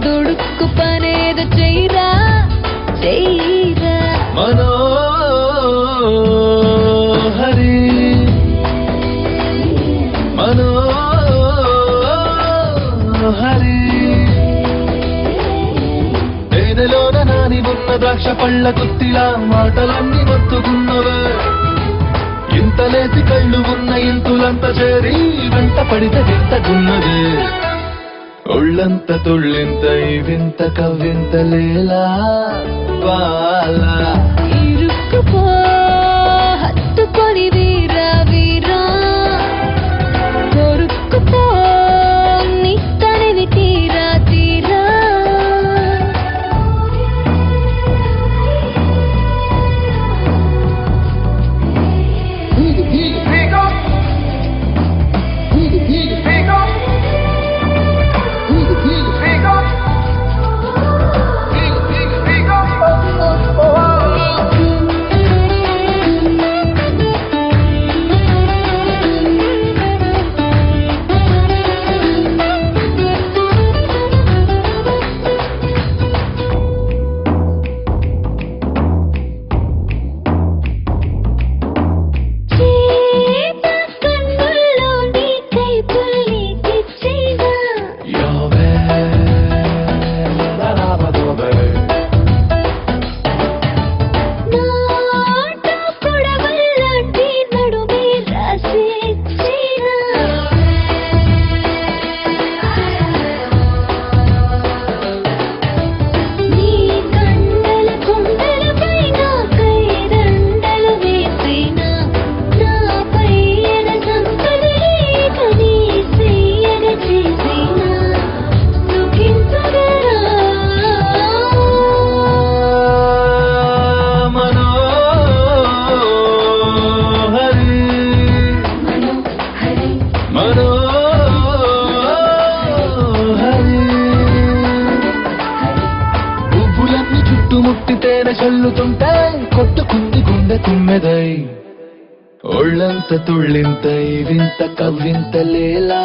దుడుక్కు పనేదో చెయ్యరా చెయ్యరా మనోహరి మనోహరి తేనెలోన నాని ఉన్న ద్రాక్ష పళ్ళ గుత్తిలా మాటలన్నీ మత్తుకున్నవే ఇంత లేసి కళ్ళు ఉన్న ఇంతులంత చేరి వెంట పడితే వింతగున్నదే ఒళ్ళంత తుళ్ళింత ఈ వింత కవ్వింత లేలా బాలా ఇరుక్కుపో హత్తుకొని వీరా వీరా దొరుక్కుపో నీ తనివి తీరా తీరా పువ్వులన్నీ చుట్టుముట్టితేనే చల్లుతుంటే కొట్టుకుంది గుండె తుమ్మెదై ఒళ్ళంత తుళ్ళింత ఈ వింత కవ్వింత లేలా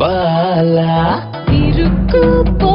బాలా ఇరుక్కుపో